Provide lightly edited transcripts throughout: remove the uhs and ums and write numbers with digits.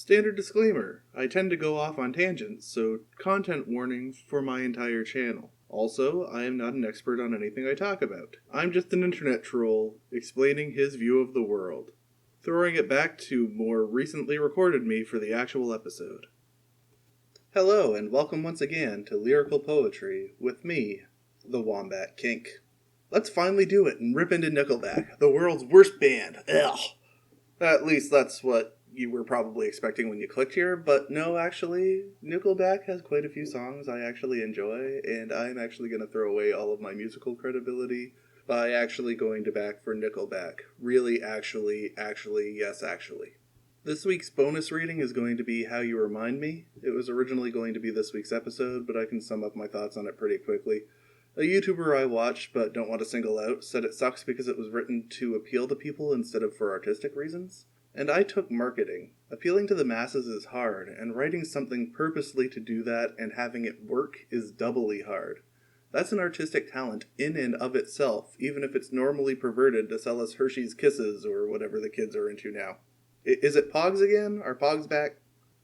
Standard disclaimer, I tend to go off on tangents, so content warning for my entire channel. Also, I am not an expert on anything I talk about. I'm just an internet troll explaining his view of the world. Throwing it back to more recently recorded me for the actual episode. Hello, and welcome once again to Lyrical Poetry with me, the Wombat Kink. Let's finally do it and rip into Nickelback, the world's worst band. Ugh. At least that's what you were probably expecting when you clicked here, but no, actually, Nickelback has quite a few songs I actually enjoy, and I'm actually going to throw away all of my musical credibility by actually going to back for Nickelback. Really, actually, yes, actually. This week's bonus reading is going to be How You Remind Me. It was originally going to be this week's episode, but I can sum up my thoughts on it pretty quickly. A YouTuber I watch but don't want to single out said it sucks because it was written to appeal to people instead of for artistic reasons. And I took marketing. Appealing to the masses is hard, and writing something purposely to do that and having it work is doubly hard. That's an artistic talent in and of itself, even if it's normally perverted to sell us Hershey's Kisses or whatever the kids are into now. Is it Pogs again? Are Pogs back?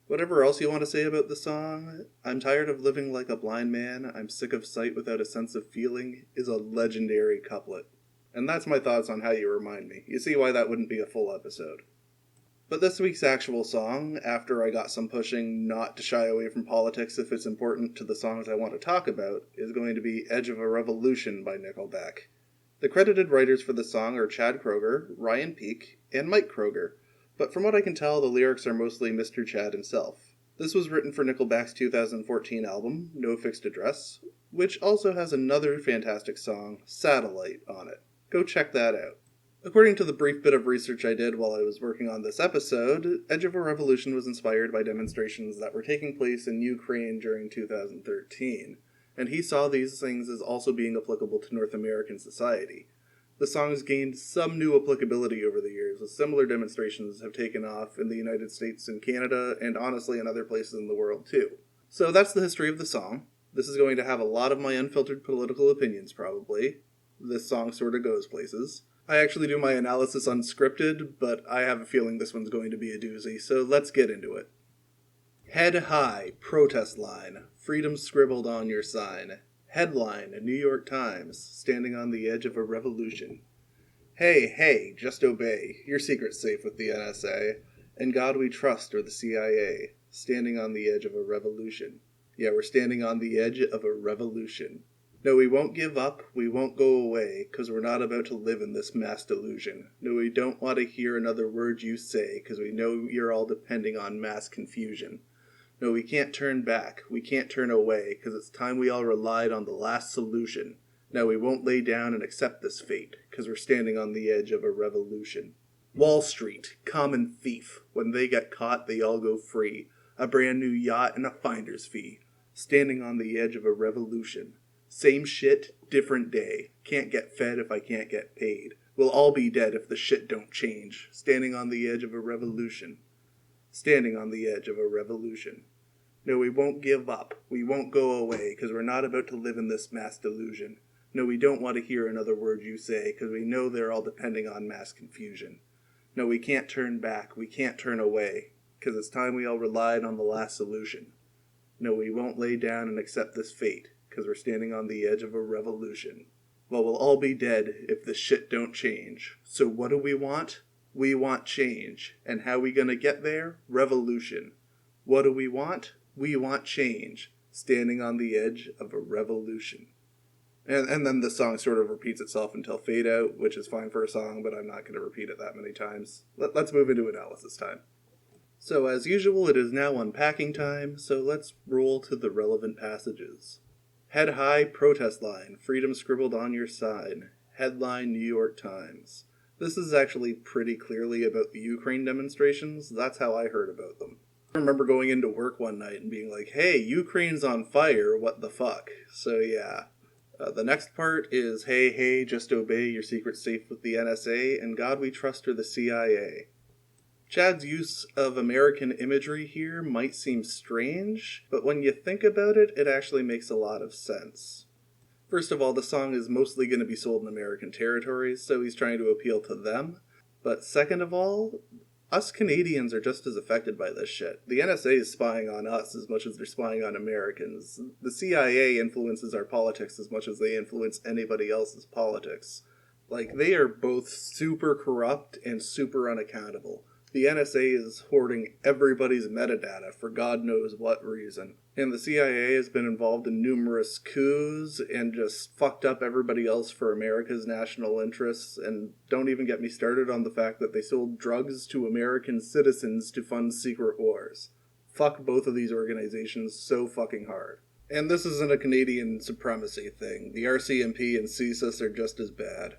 Whatever else you want to say about the song, I'm tired of living like a blind man, I'm sick of sight without a sense of feeling, is a legendary couplet. And that's my thoughts on How You Remind Me. You see why that wouldn't be a full episode. But this week's actual song, after I got some pushing not to shy away from politics if it's important to the songs I want to talk about, is going to be Edge of a Revolution by Nickelback. The credited writers for the song are Chad Kroeger, Ryan Peake, and Mike Kroeger, but from what I can tell, the lyrics are mostly Mr. Chad himself. This was written for Nickelback's 2014 album, No Fixed Address, which also has another fantastic song, Satellite, on it. Go check that out. According to the brief bit of research I did while I was working on this episode, Edge of a Revolution was inspired by demonstrations that were taking place in Ukraine during 2013, and he saw these things as also being applicable to North American society. The song's gained some new applicability over the years, as similar demonstrations have taken off in the United States and Canada, and honestly in other places in the world too. So that's the history of the song. This is going to have a lot of my unfiltered political opinions, probably. This song sort of goes places. I actually do my analysis unscripted, but I have a feeling this one's going to be a doozy, so let's get into it. Head high, protest line, freedom scribbled on your sign. Headline, New York Times, standing on the edge of a revolution. Hey, just obey, your secret's safe with the NSA. In God we trust or the CIA, standing on the edge of a revolution. Yeah, we're standing on the edge of a revolution. No, we won't give up, we won't go away, 'cause we're not about to live in this mass delusion. No, we don't want to hear another word you say, 'cause we know you're all depending on mass confusion. No, we can't turn back, we can't turn away, 'cause it's time we all relied on the last solution. No, we won't lay down and accept this fate, 'cause we're standing on the edge of a revolution. Wall Street, common thief, when they get caught they all go free. A brand new yacht and a finder's fee. Standing on the edge of a revolution. Same shit, different day. Can't get fed if I can't get paid. We'll all be dead if the shit don't change. Standing on the edge of a revolution. Standing on the edge of a revolution. No, we won't give up. We won't go away, 'cause we're not about to live in this mass delusion. No, we don't want to hear another word you say, 'cause we know they're all depending on mass confusion. No, we can't turn back. We can't turn away, 'cause it's time we all relied on the last solution. No, we won't lay down and accept this fate, 'cause we're standing on the edge of a revolution. Well, we'll all be dead if this shit don't change. So what do we want? We want change. And how we gonna get there? Revolution. What do we want? We want change. Standing on the edge of a revolution. And then the song sort of repeats itself until fade out, which is fine for a song, but I'm not going to repeat it that many times. Let's move into analysis time. So as usual, it is now unpacking time, so let's roll to the relevant passages. Head high, protest line, freedom scribbled on your sign. Headline, New York Times. This is actually pretty clearly about the Ukraine demonstrations. That's how I heard about them. I remember going into work one night and being like, hey, Ukraine's on fire, what the fuck? So yeah. The next part is, hey, just obey, your secret's safe with the NSA, and God we trust or the CIA. Chad's use of American imagery here might seem strange, but when you think about it, it actually makes a lot of sense. First of all, the song is mostly going to be sold in American territories, so he's trying to appeal to them. But second of all, us Canadians are just as affected by this shit. The NSA is spying on us as much as they're spying on Americans. The CIA influences our politics as much as they influence anybody else's politics. Like, they are both super corrupt and super unaccountable. The NSA is hoarding everybody's metadata for God knows what reason. And the CIA has been involved in numerous coups and just fucked up everybody else for America's national interests. And don't even get me started on the fact that they sold drugs to American citizens to fund secret wars. Fuck both of these organizations so fucking hard. And this isn't a Canadian supremacy thing. The RCMP and CSIS are just as bad.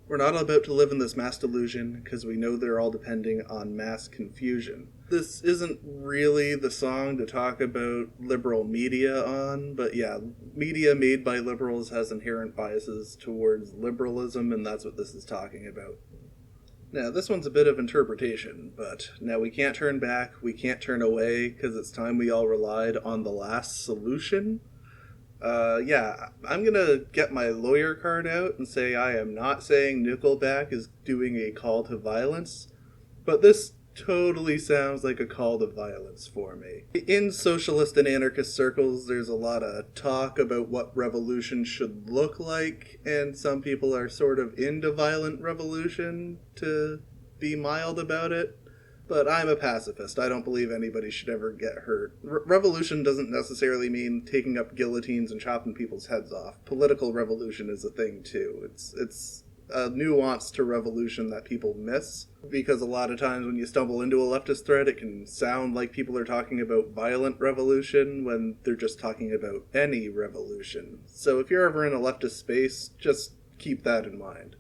We're not about to live in this mass delusion because we know they're all depending on mass confusion. This isn't really the song to talk about liberal media on, but yeah, media made by liberals has inherent biases towards liberalism, and that's what this is talking about. Now, this one's a bit of interpretation, but now we can't turn back, we can't turn away, because it's time we all relied on the last solution. I'm gonna get my lawyer card out and say I am not saying Nickelback is doing a call to violence, but this totally sounds like a call to violence for me. In socialist and anarchist circles, there's a lot of talk about what revolution should look like, and some people are sort of into violent revolution, to be mild about it. But I'm a pacifist. I don't believe anybody should ever get hurt. Revolution doesn't necessarily mean taking up guillotines and chopping people's heads off. Political revolution is a thing, too. It's a nuance to revolution that people miss, because a lot of times when you stumble into a leftist thread, it can sound like people are talking about violent revolution when they're just talking about any revolution. So if you're ever in a leftist space, just keep that in mind.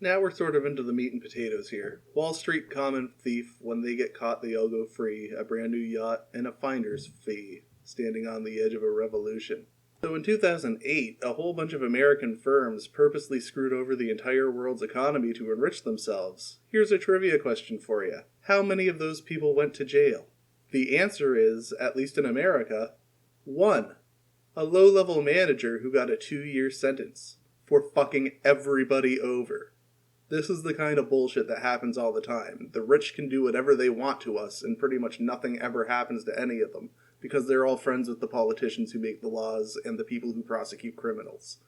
Now we're sort of into the meat and potatoes here. Wall Street common thief, when they get caught they all go free, a brand new yacht, and a finder's fee, standing on the edge of a revolution. So in 2008, a whole bunch of American firms purposely screwed over the entire world's economy to enrich themselves. Here's a trivia question for you. How many of those people went to jail? The answer is, at least in America, 1. A low-level manager who got a 2-year sentence for fucking everybody over. This is the kind of bullshit that happens all the time. The rich can do whatever they want to us, and pretty much nothing ever happens to any of them, because they're all friends with the politicians who make the laws and the people who prosecute criminals.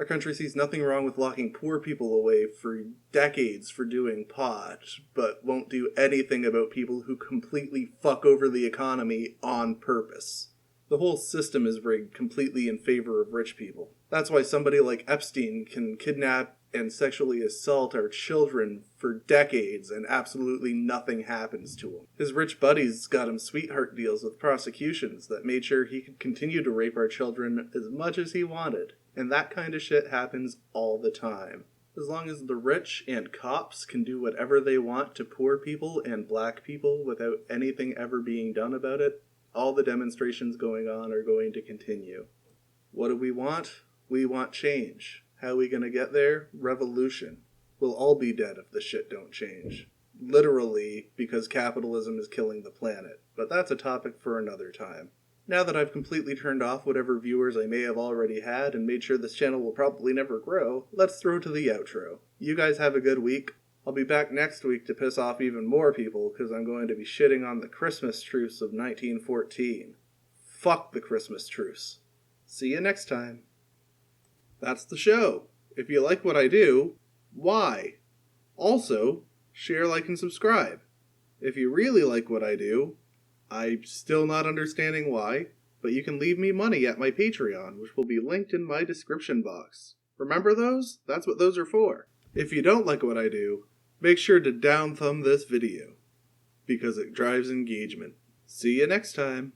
Our country sees nothing wrong with locking poor people away for decades for doing pot, but won't do anything about people who completely fuck over the economy on purpose. The whole system is rigged completely in favor of rich people. That's why somebody like Epstein can kidnap and sexually assault our children for decades and absolutely nothing happens to him. His rich buddies got him sweetheart deals with prosecutions that made sure he could continue to rape our children as much as he wanted. And that kind of shit happens all the time. As long as the rich and cops can do whatever they want to poor people and black people without anything ever being done about it, all the demonstrations going on are going to continue. What do we want? We want change. How are we going to get there? Revolution. We'll all be dead if the shit don't change. Literally, because capitalism is killing the planet. But that's a topic for another time. Now that I've completely turned off whatever viewers I may have already had and made sure this channel will probably never grow, let's throw to the outro. You guys have a good week. I'll be back next week to piss off even more people because I'm going to be shitting on the Christmas truce of 1914. Fuck the Christmas truce. See you next time. That's the show. If you like what I do, why? Also, share, like, and subscribe. If you really like what I do, I'm still not understanding why, but you can leave me money at my Patreon, which will be linked in my description box. Remember those? That's what those are for. If you don't like what I do, make sure to down thumb this video, because it drives engagement. See you next time.